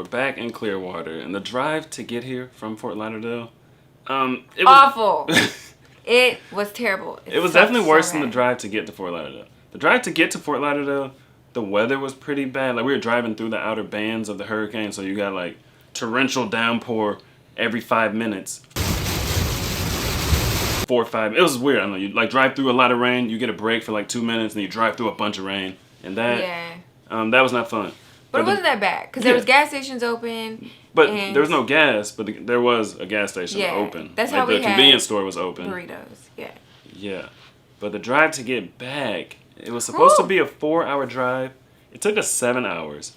back in Clearwater, and the drive to get here from Fort Lauderdale, it was awful. It was terrible. It was definitely worse than the drive to get to Fort Lauderdale. The drive to get to Fort Lauderdale, the weather was pretty bad. Like, we were driving through the outer bands of the hurricane, so you got like torrential downpour every 5 minutes. 4 or 5. It was weird. I don't know. You like drive through a lot of rain, you get a break for like 2 minutes, and then you drive through a bunch of rain, and that that was not fun. But it wasn't that bad because there was gas stations open. But there was no gas, but there was a gas station open. That's like how we the convenience store was open. Burritos, Yeah. But the drive to get back, it was supposed to be a 4-hour drive. It took us 7 hours.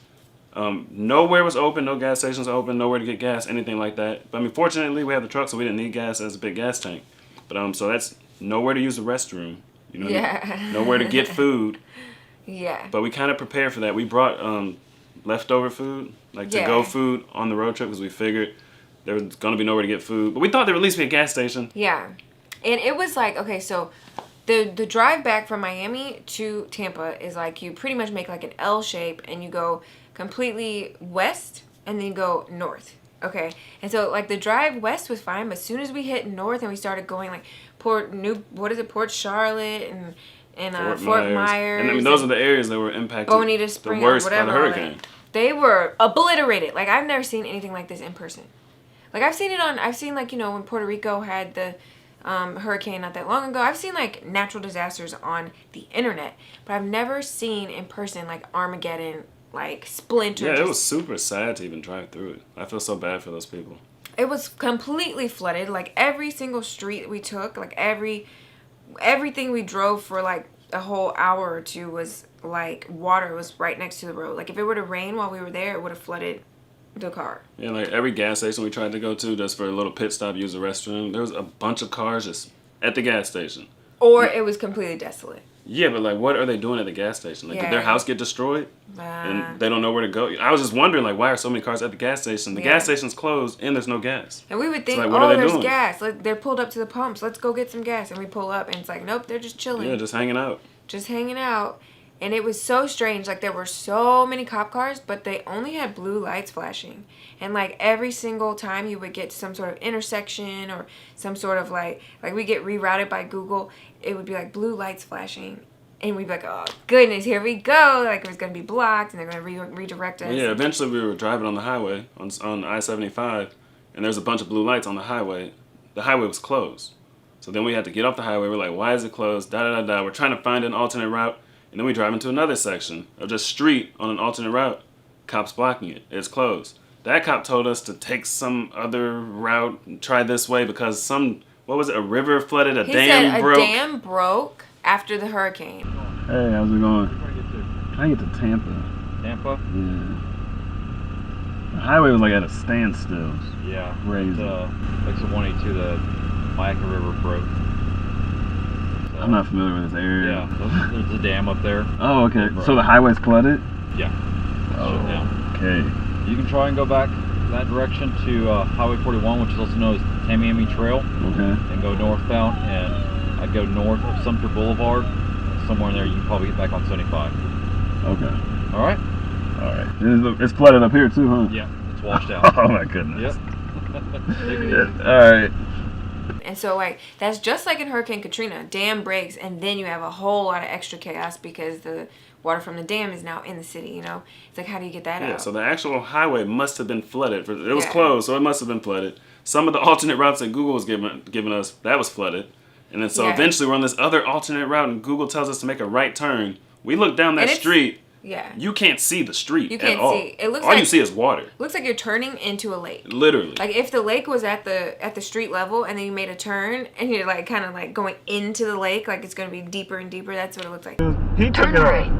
Nowhere was open, no gas stations open, nowhere to get gas, anything like that. But I mean, fortunately, we had the truck, so we didn't need gas as a big gas tank. But so that's nowhere to use the restroom. You know, nowhere to get food. Yeah. But we kind of prepared for that. We brought leftover food, like to-go food on the road trip because we figured there was going to be nowhere to get food. But we thought there would at least be a gas station. Yeah. And it was like, okay, so the drive back from Miami to Tampa is like you pretty much make like an L shape and you go completely west and then you go north. Okay. And so like the drive west was fine, but as soon as we hit north and we started going like Port Charlotte and Fort Myers. And I mean, those are the areas that were impacted Bonita Springs, the worst by whatever, the hurricane. They were obliterated. Like, I've never seen anything like this in person. Like, I've seen like, you know, when Puerto Rico had the hurricane not that long ago, I've seen like natural disasters on the internet, but I've never seen in person like Armageddon, like splinter. Yeah, it was super sad to even drive through it. I feel so bad for those people. It was completely flooded. Like, every single street we took, like everything we drove for like a whole hour or two was like water was right next to the road. Like, if it were to rain while we were there, it would have flooded the car. Yeah, like every gas station we tried to go to just for a little pit stop, use the restroom, there was a bunch of cars just at the gas station. Or it was completely desolate. Yeah, but like, what are they doing at the gas station? Like, did their house get destroyed? And they don't know where to go? I was just wondering, like, why are so many cars at the gas station? The gas station's closed and there's no gas. And we would think, so, like, there's doing? gas. They're pulled up to the pumps. Let's go get some gas. And we pull up and it's like, nope, they're just chilling. Yeah, just hanging out. Just hanging out. And it was so strange. Like, there were so many cop cars, but they only had blue lights flashing. And, like, every single time you would get to some sort of intersection or some sort of, like we get rerouted by Google, it would be, like, blue lights flashing. And we'd be like, oh, goodness, here we go. Like, it was going to be blocked, and they're going to redirect us. Yeah, eventually we were driving on the highway, on I-75, and there's a bunch of blue lights on the highway. The highway was closed. So then we had to get off the highway. We're like, why is it closed? Da-da-da-da. We're trying to find an alternate route. And then we drive into another section of just street on an alternate route. Cops blocking it. It's closed. That cop told us to take some other route and try this way because a river flooded, a dam broke. He said a dam broke after the hurricane. Hey, how's it going? Trying to get to Tampa. Tampa? Yeah. The highway was like at a standstill. Yeah. Crazy. Exit 182, the Mayaca River broke. So, I'm not familiar with this area. Yeah, there's a dam up there. Oh, okay. So the highway's flooded? Yeah. Oh, shut down. Okay. You can try and go back that direction to Highway 41, which is also known as Tamiami Trail. Okay. And go northbound, and I'd go north of Sumter Boulevard. Somewhere in there, you can probably get back on 75. Okay. All right? All right. It's flooded up here too, huh? Yeah, it's washed out. Oh my goodness. Yep. Take it easy. All right. And so, like, that's just like in Hurricane Katrina. Dam breaks, and then you have a whole lot of extra chaos because the water from the dam is now in the city, you know? It's like, how do you get that out? Yeah, so the actual highway must have been flooded. It was closed, so it must have been flooded. Some of the alternate routes that Google was giving us, that was flooded. And then so eventually we're on this other alternate route, and Google tells us to make a right turn. We look down that street. Yeah. You can't see the street You can't at all. see. It looks all you see is water. Looks like you're turning into a lake. Literally. Like, if the lake was at the street level and then you made a turn and you're like kind of like going into the lake, like it's going to be deeper and deeper. That's what it looks like. Turn right.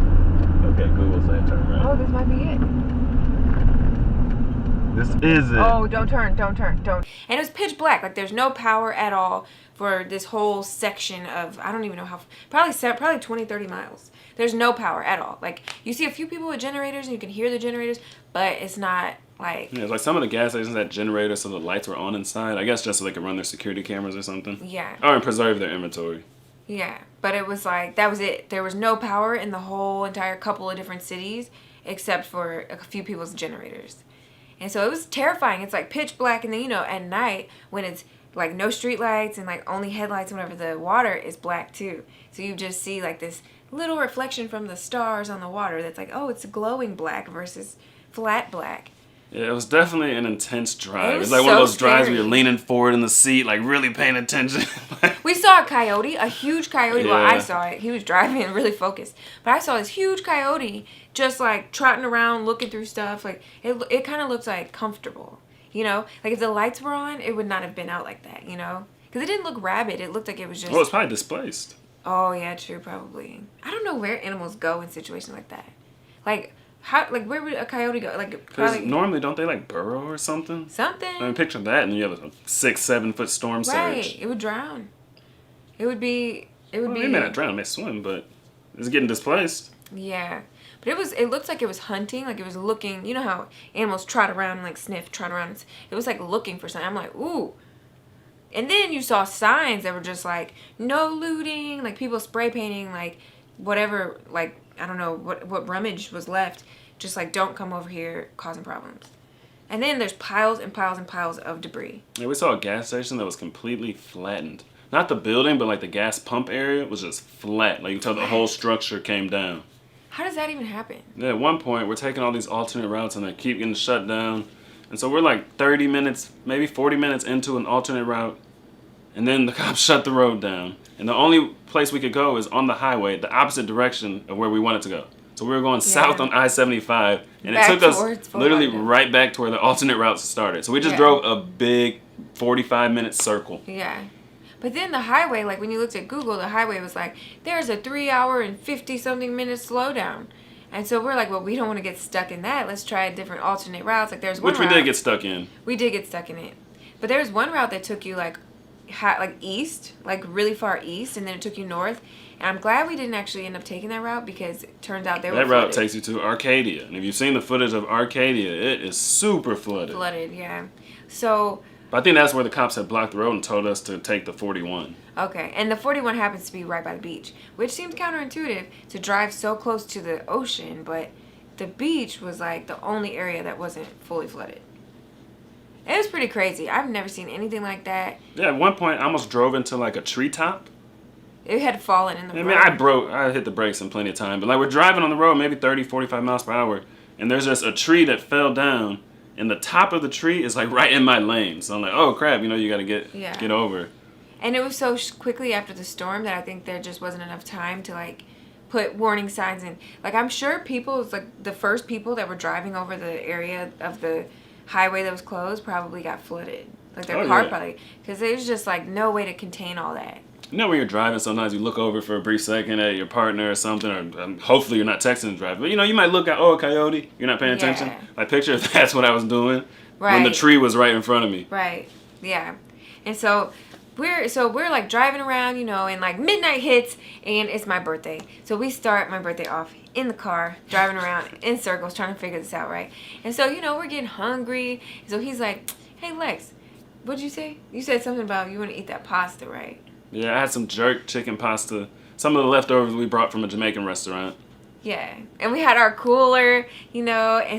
Okay, Google said turn right. Oh, this might be it. This is it. Oh, don't turn. And it was pitch black. Like, there's no power at all for this whole section of, I don't even know how, probably 20, 30 miles. There's no power at all. Like, you see a few people with generators and you can hear the generators, but it's not like... Yeah, it's like some of the gas stations had generators so the lights were on inside. I guess just so they could run their security cameras or something. Yeah. Or and preserve their inventory. Yeah, but it was like, that was it. There was no power in the whole entire couple of different cities except for a few people's generators. And so it was terrifying. It's like pitch black, and then, you know, at night when it's like no street lights and like only headlights whenever the water is black too. So you just see like this little reflection from the stars on the water that's like, oh, it's glowing black versus flat black. Yeah, it was definitely an intense drive. It was It's like one of so those drives where scary. you're leaning forward in the seat, like really paying attention. We saw a coyote, a huge coyote. Well, I Yeah. saw it. He was driving and really focused. But I saw this huge coyote just like trotting around, looking through stuff. Like it kind of looks like comfortable, you know? Like if the lights were on, it would not have been out like that, you know? Because it didn't look rabid. It looked like it was just... Well, it's probably displaced. Oh, yeah, true, probably. I don't know where animals go in situations like that. Like, how? Like, where would a coyote go? Like, Because probably... normally, don't they like burrow or something? Something. I mean, picture that, and you have a 6-7 foot storm Right. surge. It would drown. It would be... Well, they may not drown, they may swim, but it's getting displaced. Yeah. But it looked like it was hunting, like it was looking, you know how animals trot around and like sniff, trot around. It was like looking for something. I'm like, ooh. And then you saw signs that were just like, no looting, like people spray painting, like whatever, like, I don't know, what rummage was left. Just like, don't come over here causing problems. And then there's piles and piles and piles of debris. Yeah, we saw a gas station that was completely flattened. Not the building, but like the gas pump area was just flat. Like you could tell the whole structure came down. How does that even happen? Yeah, at one point, we're taking all these alternate routes and they keep getting shut down. And so we're like 30 minutes, maybe 40 minutes into an alternate route. And then the cops shut the road down. And the only place we could go is on the highway, the opposite direction of where we wanted to go. So we were going south on I-75. And Back it took us towards Fort literally Lauderdale. right back to where the alternate routes started. So we just Yeah. drove a big 45-minute circle. Yeah. But then the highway, like when you looked at Google, the highway was like, there's a 3 hour and 50-something minute slowdown. And so we're like, well, we don't want to get stuck in that. Let's try different alternate routes. Like there's one Which we route. did get stuck in. We did get stuck in it. But there was one route that took you like east, like really far east, and then it took you north. And I'm glad we didn't actually end up taking that route because it turns out they were That route flooded. takes you to Arcadia. And if you've seen the footage of Arcadia, it is super flooded. Flooded, yeah. So, But I think that's where the cops had blocked the road and told us to take the 41. okay. And the 41 happens to be right by the beach, which seems counterintuitive to drive so close to the ocean, but the beach was like the only area that wasn't fully flooded. It was pretty crazy. I've never seen anything like that. Yeah, at one point I almost drove into like a treetop. It had fallen in the I road. mean, I hit the brakes in plenty of time. But like we're driving on the road, maybe 30, 45 miles per hour. And there's just a tree that fell down. And the top of the tree is like right in my lane. So I'm like, oh crap, you gotta get over. And it was so quickly after the storm that I think there just wasn't enough time to like put warning signs in. Like I'm sure people, like the first people that were driving over the area of the highway that was closed probably got flooded. Like their car probably, because there was just like no way to contain all that. You know when you're driving, sometimes you look over for a brief second at your partner or something, or hopefully you're not texting and driving. But you might look at, oh, a coyote. You're not paying attention. Yeah. Like picture if that's what I was doing when the Right. tree was right in front of me. Right. Yeah. And so we're like driving around, and like midnight hits and it's my birthday. So we start my birthday off in the car, driving around in circles trying to figure this out, right? And so, we're getting hungry. So he's like, "Hey Lex, what'd you say? You said something about you want to eat that pasta, right?" Yeah, I had some jerk chicken pasta. Some of the leftovers we brought from a Jamaican restaurant. Yeah. And we had our cooler, and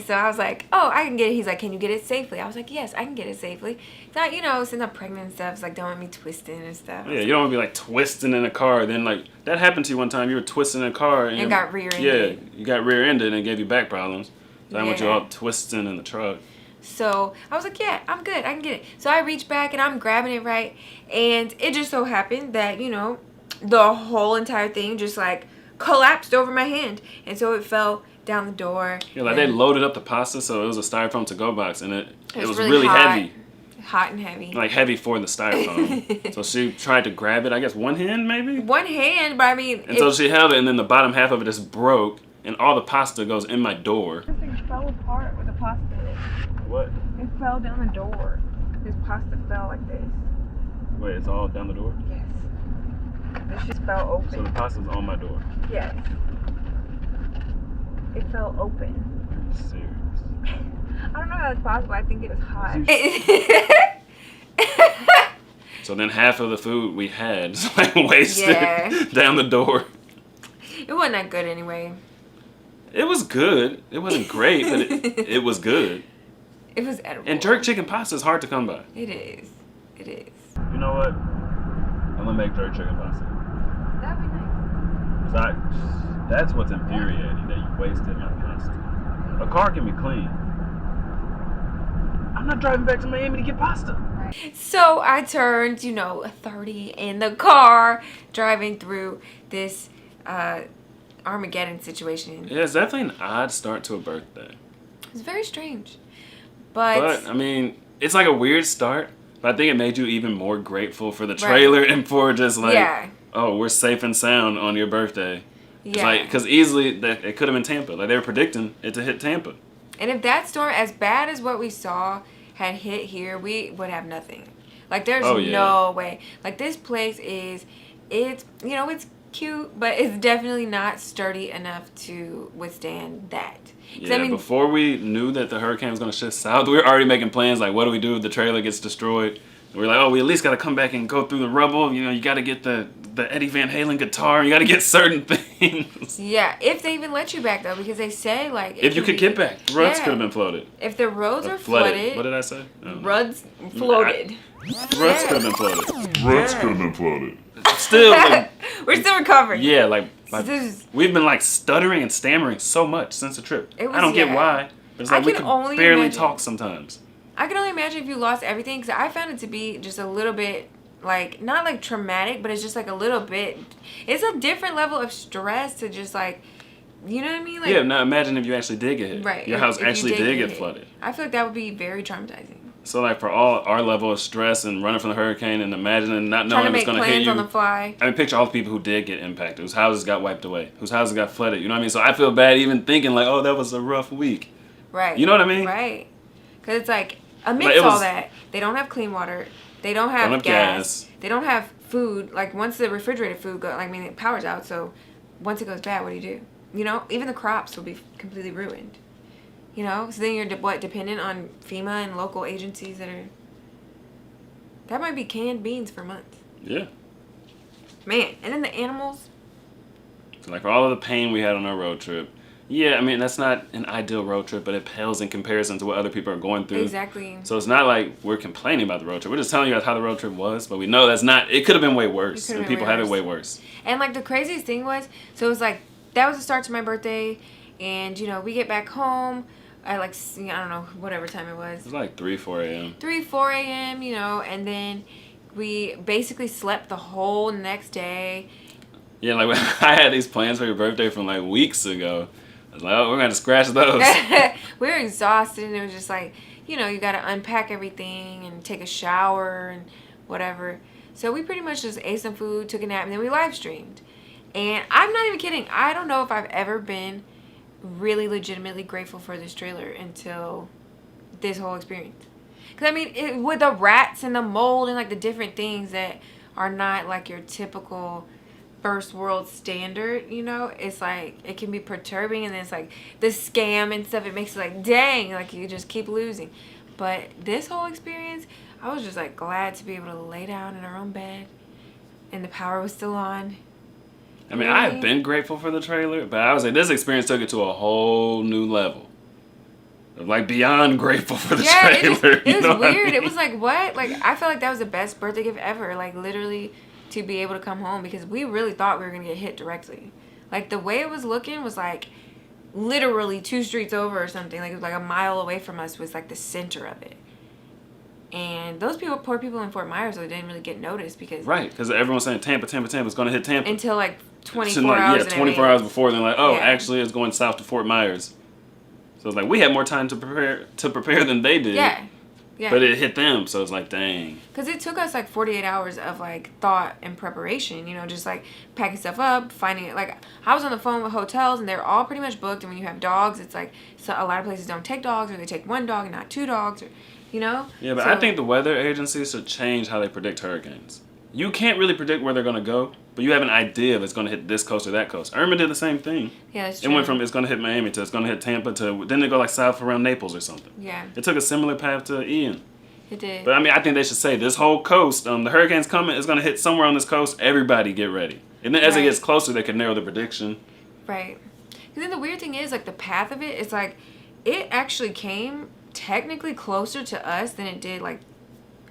so I was like, "Oh, I can get it." He's like, "Can you get it safely?" I was like, "Yes, I can get it safely." Not, since I'm pregnant and stuff, it's like, don't want me twisting and stuff. Yeah, you don't want to be like twisting in a car. Then like that happened to you one time. You were twisting in a car And got rear-ended. Yeah, you got rear-ended and it gave you back problems. So I want you Yeah. all twisting in the truck. So I was like, yeah, I'm good. I can get it. So I reach back and I'm grabbing it, right? And it just so happened that, the whole entire thing just like collapsed over my hand. And so it fell down the door. Yeah, like they loaded up the pasta, so it was a styrofoam to-go box, and it was really really hot. heavy. Hot and heavy. Like heavy for the styrofoam. So she tried to grab it, I guess one hand maybe? One hand, but I mean... And so she held it, and then the bottom half of it just broke, and all the pasta goes in my door. This thing fell apart with the pasta in it. What? It fell down the door. This pasta fell like this. Wait, it's all down the door? Yes. This just fell open. So the pasta's on my door. Yes. It fell open. Are you serious? I don't know how that's possible. I think it was hot. So then half of the food we had just like wasted Yeah. down the door. It wasn't that good anyway. It was good. It wasn't great, but it was good. It was edible. And jerk chicken pasta is hard to come by. It is. It is. You know what? I'm gonna make jerk chicken pasta. That'd be nice. That's what's infuriating, that you wasted my pasta. A car can be clean. I'm not driving back to Miami to get pasta. So I turned, 30 in the car, driving through this Armageddon situation. Yeah, it's definitely an odd start to a birthday. It's very strange. But I mean, it's like a weird start, but I think it made you even more grateful for the trailer and for just like, oh, we're safe and sound on your birthday. Yeah. It's like, because easily it could have been Tampa. Like, they were predicting it to hit Tampa. And if that storm, as bad as what we saw, had hit here, we would have nothing. Like, there's no way. Like, this place it's cute, but it's definitely not sturdy enough to withstand that. Yeah, I mean, before we knew that the hurricane was going to shift south, we were already making plans, like, what do we do if the trailer gets destroyed? And we're like, oh, we at least got to come back and go through the rubble. You got to get the Eddie Van Halen guitar. You got to get certain things. Yeah, if they even let you back, though, because they say, like... If you could get back. Roads could have been flooded. If the roads are flooded... What did I say? Roads floated. Roads could have been flooded. Roads could have been flooded. Still... We're still recovering. Yeah, like we've been, like, stuttering and stammering so much since the trip. I don't get why. But it's like we can barely talk sometimes. I can only imagine if you lost everything, because I found it to be just a little bit, like, not like traumatic, but it's just like a little bit, it's a different level of stress to just like, you know what I mean? Like, yeah, now imagine if you actually did get hit. Right. Your house actually did get flooded. I feel like that would be very traumatizing. So, like, for all our level of stress and running from the hurricane and imagining not knowing if it's going to hit you. On the fly. I mean, picture all the people who did get impacted, whose houses got wiped away, whose houses got flooded. You know what I mean? So I feel bad even thinking, like, oh, that was a rough week. Right. You know what I mean? Right. Because it's like, amidst all that, they don't have clean water. They don't have gas. They don't have food. Like, once the refrigerated food goes, the power's out. So once it goes bad, what do you do? Even the crops will be completely ruined. So then you're dependent on FEMA and local agencies that might be canned beans for months. Yeah. Man, and then the animals. So, like, for all of the pain we had on our road trip, yeah, I mean, that's not an ideal road trip, but it pales in comparison to what other people are going through. Exactly. So it's not like we're complaining about the road trip. We're just telling you guys how the road trip was, but we know that's not, it could have been way worse. And people have it way worse. And, like, the craziest thing was, so it was like, that was the start to my birthday, and, we get back home at, like, I don't know, whatever time it was. It was like 3, 4 a.m. 3, 4 a.m., and then we basically slept the whole next day. Yeah, like, I had these plans for your birthday from, like, weeks ago. I was like, oh, we're going to scratch those. We were exhausted, and it was just like, you got to unpack everything and take a shower and whatever. So we pretty much just ate some food, took a nap, and then we live streamed. And I'm not even kidding. I don't know if I've ever been really legitimately grateful for this trailer until this whole experience. Because, I mean, with the rats and the mold and, like, the different things that are not, like, your typical first world standard, it's like, it can be perturbing, and then it's like the scam and stuff, it makes it like, dang, like, you just keep losing. But this whole experience, I was just like glad to be able to lay down in our own bed and the power was still on. I mean, I've been grateful for the trailer, but I was like, this experience took it to a whole new level. Like, beyond grateful for the trailer. It was weird. It was like, what? Like, I felt like that was the best birthday gift ever. Like, literally, to be able to come home, because we really thought we were going to get hit directly. Like, the way it was looking was like literally 2 streets over or something. Like, it was like a mile away from us was like the center of it. And those poor people in Fort Myers, they didn't really get noticed because... Right, because everyone's saying Tampa is going to hit Tampa. Until like 24 hours. Yeah, 24 hours before. They're like, oh, actually it's going south to Fort Myers. So it's like, we had more time to prepare than they did. Yeah. Yeah. But it hit them, so it's like, dang. Because it took us like 48 hours of like thought and preparation, just like packing stuff up, finding it. Like, I was on the phone with hotels and they're all pretty much booked. And when you have dogs, it's like, so a lot of places don't take dogs, or they take 1 dog and not 2 dogs, or, Yeah, but I think the weather agencies should change how they predict hurricanes. You can't really predict where they're going to go, but you have an idea if it's going to hit this coast or that coast. Irma did the same thing. Yeah, that's true. It went from it's going to hit Miami to it's going to hit Tampa to then they go like south around Naples or something. Yeah. It took a similar path to Ian. It did. But I mean, I think they should say this whole coast, the hurricane's coming, it's going to hit somewhere on this coast. Everybody get ready. And then as it gets closer, they can narrow the prediction. Right. Because then the weird thing is, like, the path of it, it's like, it actually came technically closer to us than it did like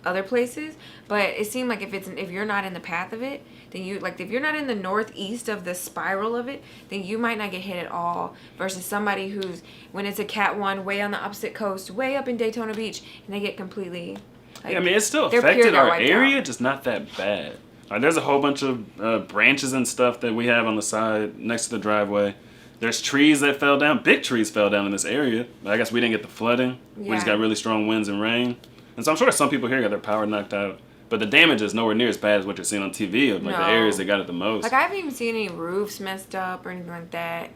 other places, but it seemed like if you're not in the path of it, then you like if you're not in the northeast of the spiral of it, then you might not get hit at all. Versus somebody who's when it's a Cat 1 way on the opposite coast, way up in Daytona Beach, and they get completely. Like, yeah, I mean, it still their pier affected got our wiped area, out. just not that bad. Like, there's a whole bunch of branches and stuff that we have on the side next to the driveway. There's trees that fell down. Big trees fell down in this area. I guess we didn't get the flooding. We just Yeah. got really strong winds and rain. And so I'm sure some people here got their power knocked out. But the damage is nowhere near as bad as what you're seeing on TV of like the No. areas that got it the most. Like I haven't even seen any roofs messed up or anything like that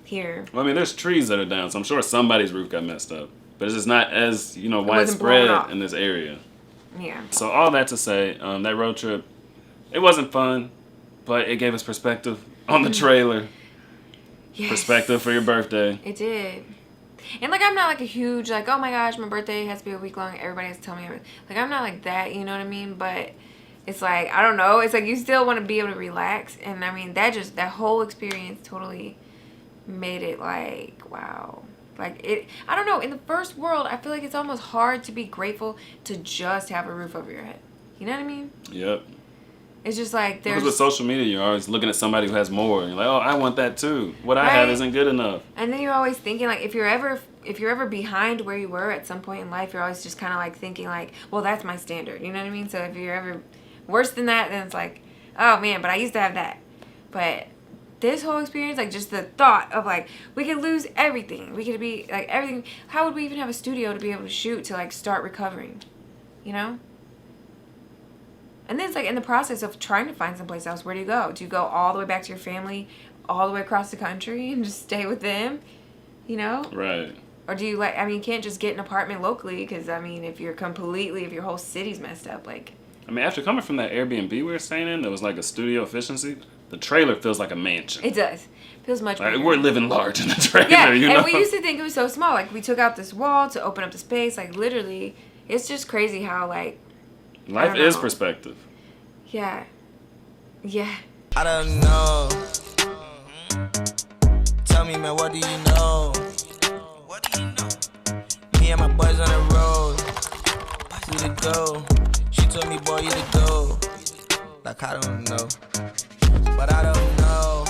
here. Well, I mean, there's trees that are down, so I'm sure somebody's roof got messed up. But it's just not as, wasn't blown widespread up. in this area. Yeah. So all that to say, that road trip, it wasn't fun, but it gave us perspective on the trailer. Yes. Perspective for your birthday. It did. And like I'm not like a huge like, oh my gosh, my birthday has to be a week long, everybody has to tell me everything. Like I'm not like that, you know what I mean? But it's like I don't know, it's like you still want to be able to relax, and I mean that whole experience totally made it like wow. Like it I don't know, in the first world I feel like it's almost hard to be grateful to just have a roof over your head. You know what I mean? Yep. It's just like Because there's with social media, you're always looking at somebody who has more. And you're like, oh, I want that too. What I have Right. isn't good enough. And then you're always thinking like if you're ever behind where you were at some point in life, you're always just kind of like thinking like, well, that's my standard. You know what I mean? So if you're ever worse than that, then it's like, oh man, but I used to have that. But this whole experience, like just the thought of like we could lose everything, we could be like everything. How would we even have a studio to be able to shoot to like start recovering? You know? And then it's like in the process of trying to find someplace else, where do you go? Do you go all the way back to your family, all the way across the country and just stay with them? You know? Right. Or do you like, I mean, you can't just get an apartment locally because, I mean, if your whole city's messed up, like. I mean, after coming from that Airbnb we were staying in, that was like a studio efficiency, the trailer feels like a mansion. It does. Feels much Like, bigger. we're living large in the trailer, Yeah, you know? and we used to think it was so small. Like, we took out this wall to open up the space. Like, literally, it's just crazy how, like. Life I don't is know. perspective. Yeah. Yeah. I don't know. Tell me, man, what do you know? What do you know? Me and my boys on the road. We to go. She told me, boy, you to go. Like, I don't know. But I don't know.